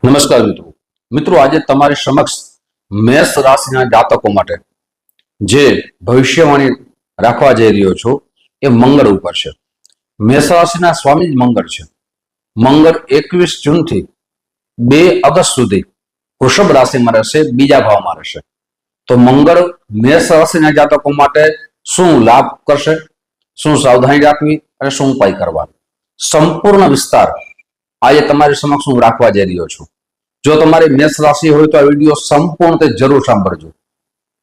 નમસ્કાર મિત્રો આજે તમારી સમક્ષ મેષ રાશિના જાતકો માટે જે ભવિષ્યવાણી રાખવા જઈ રહ્યો છું એ મંગળ ઉપર છે. મેષ રાશિના સ્વામી જ મંગળ છે. મંગળ 21 જૂનથી 2 ઓગસ્ટ સુધી વૃષભ રાશિમાં રહેશે, બીજા ભાવમાં રહેશે. તો મંગળ મેષ રાશિના જાતકો માટે શું લાભ કરશે, શું સાવધાની રાખવી અને શું ઉપાય કરવા, સંપૂર્ણ વિસ્તાર આજે તમારી સમક્ષ હું રાખવા જઈ રહ્યો છું. જો તમારી મેષ રાશિ હોય તો આ વિડીયો સંપૂર્ણ તે જરૂર સાંભળજો.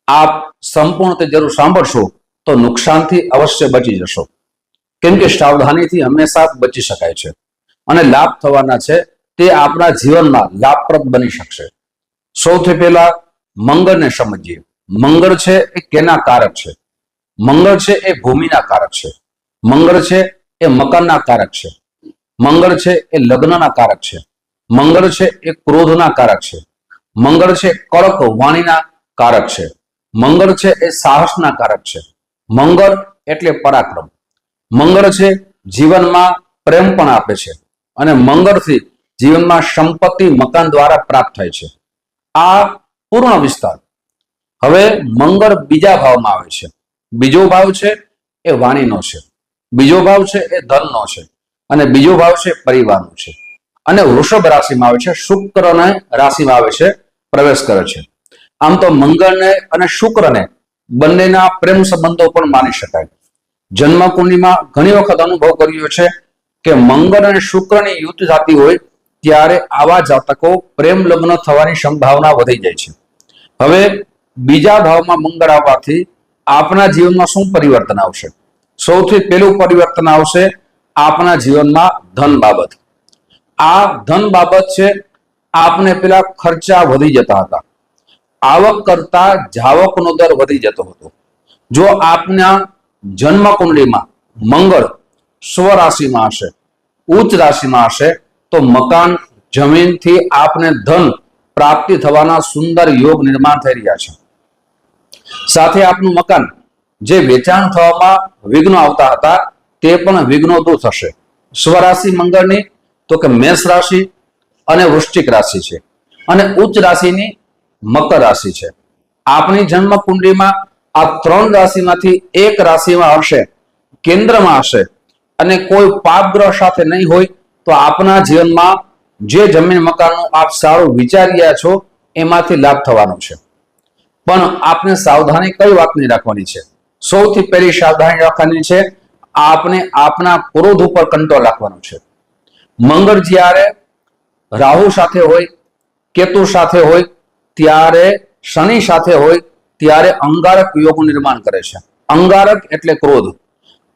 આપ સંપૂર્ણ તે જરૂર સાંભળશો તો નુકસાનથી અવશ્ય બચી જશો, કેમ કે સાવધાનીથી હંમેશા બચી શકાય છે અને લાભ થવાના છે તે આપણા જીવનમાં લાભપ્રદ બની શકશે. સૌથી પહેલા મંગળને સમજીએ. મંગળ છે એ કેના કારક છે? મંગળ છે એ ભૂમિના કારક છે. મંગળ છે એ મકાનના કારક છે. મંગળ છે એ લગ્નના કારક છે. મંગળ છે એ ક્રોધના કારક છે. મંગળ છે કડક વાણીના કારક છે. મંગળ છે એ સાહસના કારક છે. મંગળ એટલે પરાક્રમ. મંગળ છે જીવનમાં પ્રેમ પણ આપે છે અને મંગળથી જીવનમાં સંપત્તિ મકાન દ્વારા પ્રાપ્ત થાય છે. આ પૂર્ણ વિસ્તાર. હવે મંગળ બીજા ભાવમાં આવે છે. બીજો ભાવ છે એ વાણીનો છે. બીજો ભાવ છે એ ધનનો છે અને બીજો ભાવ છે પરિવારનો છે. અને વૃષભ રાશિમાં આવે છે, શુક્રને રાશિમાં આવે છે, પ્રવેશ કરે છે. આમ તો મંગળને અને શુક્રને બંનેના પ્રેમ સંબંધો પણ માની શકાય. જન્મ કુંડલીમાં ઘણી વખત અનુભવ કર્યો છે કે મંગળ અને શુક્રની યુતિ થતી હોય ત્યારે આવા જાતકો પ્રેમ લગ્ન થવાની સંભાવના વધી જાય છે. હવે બીજા ભાવમાં મંગળ આવવાથી આપના જીવનમાં શું પરિવર્તન આવશે? સૌથી પહેલું પરિવર્તન આવશે આપના જીવનમાં ધન બાબત. આ ધન બાબત છે. આપને પેલા ખર્ચા વધી જતા હતા, આવક કરતા જાવકનો દર વધી જતો હતો. જો આપના જન્મ કુંડલીમાં મંગળ સ્વરાશિમાં હશે, ઉચ્ચ રાશિમાં હશે, તો મકાન જમીનથી આપને ધન પ્રાપ્તિ થવાના સુંદર યોગ નિર્માણ થઈ રહ્યા છે. સાથે આપનું મકાન જે વેચાણ થવામાં વિઘ્નો આવતા હતા તે પણ વિઘ્નો દૂર થશે. સ્વરાશિ મંગળની તો કે મેષ રાશિ અને વૃશ્ચિક રાશિ છે અને ઉચ્ચ રાશિની મકર રાશિ છે. આપની જન્મ કુંડલીમાં આ 3 રાશિમાંથી એક રાશિમાં હશે, કેન્દ્રમાં હશે અને કોઈ પાપ ગ્રહ સાથે નહીં હોય તો આપના જીવનમાં જે જમીન મકાનનું આપ સારું વિચારી રહ્યા છો એમાંથી લાભ થવાનો છે. પણ આપને સાવધાની કઈ વાતની રાખવાની છે? સૌથી પહેલી સાવધાની રાખવાની છે આપને આપના ક્રોધ ઉપર કંટ્રોલ રાખવાનો છે. મંગળ જ્યારે રાહુ સાથે હોય, કેતુ સાથે હોય, ત્યારે શનિ સાથે હોય ત્યારે અંગારક યોગનું નિર્માણ કરે છે. અંગારક એટલે ક્રોધ.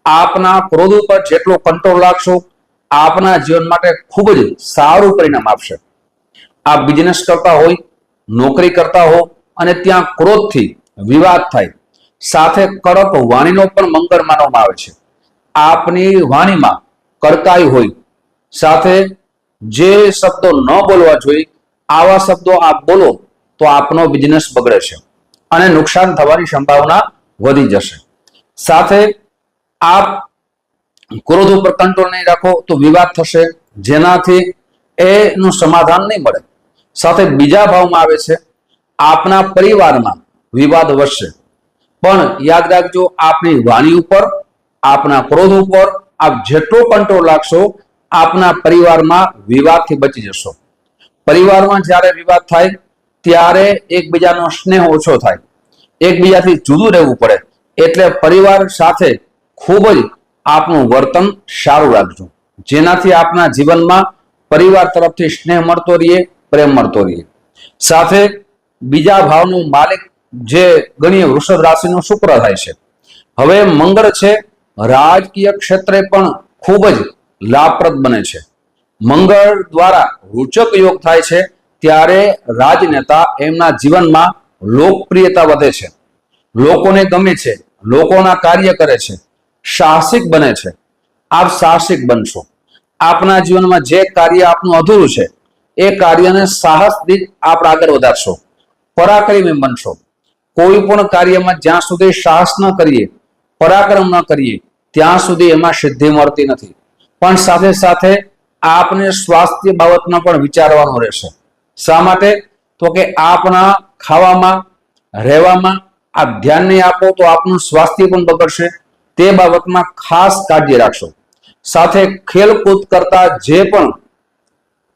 આપના ક્રોધ ઉપર જેટલો કંટ્રોલ રાખશો આપના જીવન માટે ખૂબ જ સારું પરિણામ આપશે. આપ બિઝનેસ કરતા હોય, નોકરી કરતા હો અને ત્યાં ક્રોધથી વિવાદ થાય, સાથે કડક વાણીનો પણ મંગળ માનવામાં આવે છે. આપની વાણીમાં કડકાઈ હોય, સાથે જે શબ્દો ન બોલવા જોઈએ આવા શબ્દો આપ બોલો તો આપનો બિઝનેસ બગડે છે અને નુકસાન થવાની સંભાવના વધી જશે. સાથે આપ ક્રોધ ઉપર કંટ્રોલ નહીં રાખો તો વિવાદ થશે, જેનાથી એનું સમાધાન નહીં મળે. સાથે બીજા ભાવમાં આવે છે આપના પરિવારમાં વિવાદ વધશે. પણ યાદ રાખજો, આપની વાણી ઉપર, આપના ક્રોધ ઉપર આપ જેટલો કંટ્રોલ રાખશો આપના પરિવારમાં વિવાદથી બચી જશો. પરિવારમાં જ્યારે વિવાદ થાય ત્યારે એકબીજાનો સ્નેહ ઓછો થાય, એકબીજાથી જુદું રહેવું પડે. એટલે પરિવાર સાથે ખૂબ જ આપનું વર્તન સારું રાખજો, જેનાથી આપના જીવનમાં પરિવાર તરફથી સ્નેહ મળતો રહીએ, પ્રેમ મળતો રહીએ. સાથે બીજા ભાવનું માલિક જે ગણીએ વૃષભ રાશિનો શુક્ર થાય છે. હવે મંગળ છે રાજકીય ક્ષેત્રે પણ ખૂબ જ લાભપ્રદ બને છે. મંગળ દ્વારા રૂચક યોગ થાય છે ત્યારે રાજનેતા એમના જીવનમાં લોકપ્રિયતા વધે છે, લોકોને ગમે છે, લોકોના કાર્ય કરે છે, સાહસિક બને છે. આપ સાહસિક બનશો. આપના જીવનમાં જે કાર્ય આપનું અધૂરું છે એ કાર્યને સાહસથી આપ આગળ વધારશો, પરાક્રમી બનશો. કોઈ પણ કાર્યમાં જ્યાં સુધી સાહસ ન કરીએ, પરાક્રમ ન કરીએ ત્યાં સુધી એમાં સિદ્ધિ મળતી નથી. પણ સાથે સાથે આપને સ્વાસ્થ્ય બાબતમાં પણ વિચારવાનું રહેશે. શા માટે? તો કે આપના ખાવામાં, રહેવામાં આપ ધ્યાન નહીં આપો તો આપનું સ્વાસ્થ્ય પણ બગડશે. તે બાબતમાં ખાસ કાળજી રાખશો. સાથે ખેલકૂદ કરતા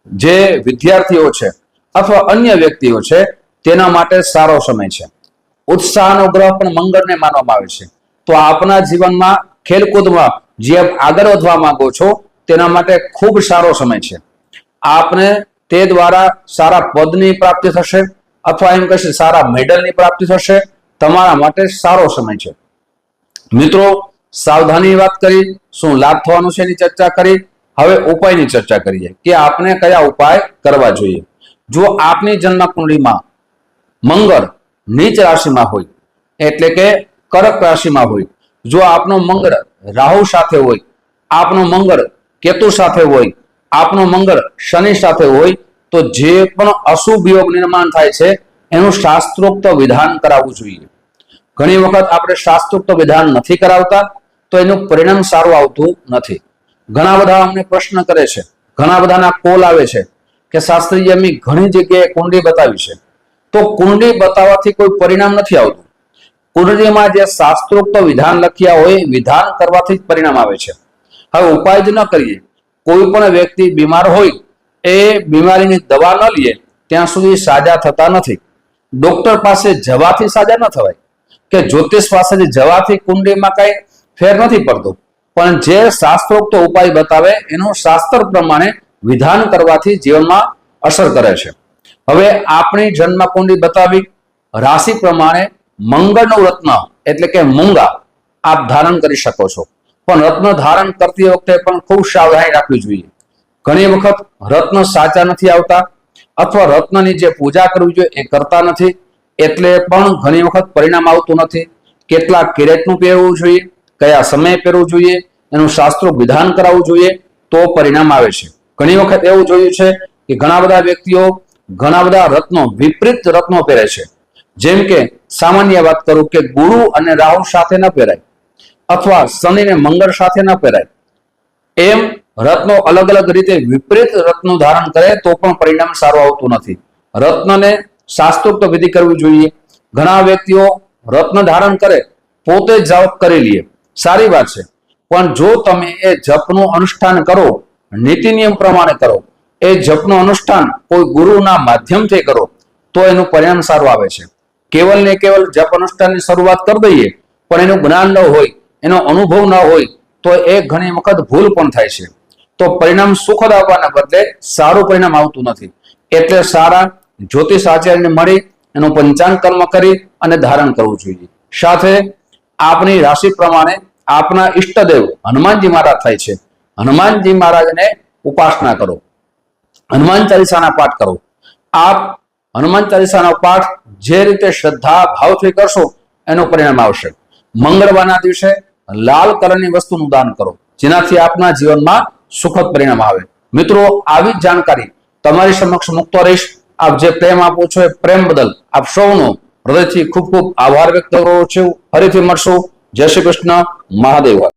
જે વિદ્યાર્થીઓ છે અથવા અન્ય વ્યક્તિઓ છે તેના માટે સારો સમય છે. ઉત્સાહનો ગ્રહ પણ મંગળને માનવામાં આવે છે. તો આપના જીવનમાં ખેલકૂદમાં જે આગળ વધવા માંગો છો તેના માટે ખૂબ સારો સમય છે. આપને તે દ્વારા સારા પદની પ્રાપ્તિ થશે અથવા એમ કહેશે સારા મેડલની પ્રાપ્તિ થશે. તમારા માટે સારો સમય છે. મિત્રો, સાવધાની વાત કરી, શું લાભ થવાનું છે એની ચર્ચા કરી. હવે ઉપાયની ચર્ચા કરીએ કે આપણે કયા ઉપાય કરવા જોઈએ. જો આપની જન્મ કુંડળીમાં મંગળ નીચ રાશિમાં હોય એટલે કે કર્ક રાશિમાં હોય, જો આપનો મંગળ રાહુ સાથે હોય, આપનો મંગળ કેતુ સાથે હોય, આપનો મંગળ શનિ સાથે હોય, તો જે પણ અશુભ યોગ નિર્માણ થાય છે એનું શાસ્ત્રોક્ત વિધાન કરાવવું જોઈએ. ઘણી વખત આપણે શાસ્ત્રોક્ત વિધાન નથી કરાવતા તો એનું પરિણામ સારું આવતું નથી. ઘણા બધા અમને પ્રશ્ન કરે છે, ઘણા બધાના કોલ આવે છે કે શાસ્ત્રીજી અમે ઘણી જગ્યાએ કુંડળી બતાવી છે, તો કુંડળી બતાવવાથી કોઈ પરિણામ નથી આવતું. કુંડળીમાં જે શાસ્ત્રોક્ત વિધાન લખ્યા હોય વિધાન કરવાથી જ પરિણામ આવે છે. હવે ઉપાય જ ન કરીએ, કોઈ પણ વ્યક્તિ બીમાર હોય એ બીમારીની દવા ન લે ત્યાં સુધી સાજા થતા નથી. ડોક્ટર પાસે જવાથી સાજા ન થવાય કે જ્યોતિષ પાસે જવાથી કુંડળીમાં કઈ ફેર નથી પડતો, પણ જે શાસ્ત્રોક્ત ઉપાય બતાવે એનું શાસ્ત્ર પ્રમાણે વિધાન કરવાથી જીવનમાં અસર કરે છે. હવે આપણી જન્મ કુંડળી બતાવી, રાશિ પ્રમાણે મંગળનું રત્ન એટલે કે મૂંગા આપ ધારણ કરી શકો છો, પણ રત્ન ધારણ કરતી વખતે પણ ખૂબ સાવધાની રાખવી જોઈએ. ઘણી વખત રત્ન સાચા નથી આવતા અથવા રત્નની જે પૂજા કરવી જોઈએ એ કરતા નથી, એટલે પણ ઘણી વખત પરિણામ આવતું નથી. કેટલા કેરેટનું પહેરવું જોઈએ, કયા સમયે પહેરવું જોઈએ, એનું શાસ્ત્રો વિધાન કરાવવું જોઈએ તો પરિણામ આવે છે. ઘણી વખત એવું જોયું છે કે ઘણા બધા વ્યક્તિઓ ઘણા બધા રત્નો, વિપરીત રત્નો પહેરે છે. જેમ કે સામાન્ય વાત કરું કે ગુરુ અને રાહુ સાથે ન પહેરાય અથવા શનિ ને મંગળ સાથે ન પહેરાય. એમ રત્નો અલગ અલગ રીતે વિપરીત રત્નો ધારણ કરે તો પણ પરિણામ સારું આવતું નથી. રત્નને શાસ્ત્રોક્ત વિધિ કરવી જોઈએ. ઘણા વ્યક્તિઓ રત્ન ધારણ કરે, પોતે જપ કરી લે, સારી વાત છે, પણ જો તમે એ જપનું અનુષ્ઠાન કરો, નીતિ નિયમ પ્રમાણે કરો, એ જપનું અનુષ્ઠાન કોઈ ગુરુના માધ્યમથી કરો તો એનું પરિણામ સારું આવે છે. કેવલ ને કેવલ જપ અનુષ્ઠાનની શરૂઆત કરી દઈએ પણ એનું જ્ઞાન ન હોય, એનો અનુભવ ન હોય તો એ ઘણી વખત ભૂલ પણ થાય છે. તો પરિણામ સુખદ આવવાના બદલે સારું પરિણામ આવતું નથી. એટલે સારા જ્યોતિષ આચાર્યને મળી એનું પંચાંગ કર્મ કરી અને ધારણ કરવું જોઈએ. સાથે આપની રાશિ પ્રમાણે આપના ઈષ્ટદેવ હનુમાનજી મહારાજ થાય છે, હનુમાનજી મહારાજને ઉપાસના કરો, હનુમાન ચાલીસાના પાઠ કરો. આપ હનુમાન ચાલીસાનો પાઠ જે રીતે શ્રદ્ધા ભાવથી કરશો એનું પરિણામ આવશે. મંગળવારના દિવસે લાલ કલરની વસ્તુનું દાન કરો, જેનાથી આપના જીવનમાં સુખદ પરિણામ આવે. મિત્રો, આવી જ જાણકારી તમારી સમક્ષ મૂકતો રહીશ. આપ જે પ્રેમ આપો છો એ પ્રેમ બદલ આપ સૌનો હૃદયથી ખૂબ ખૂબ આભાર વ્યક્ત કરું છું. ફરીથી મળશું. જય શ્રી કૃષ્ણ. મહાદેવ.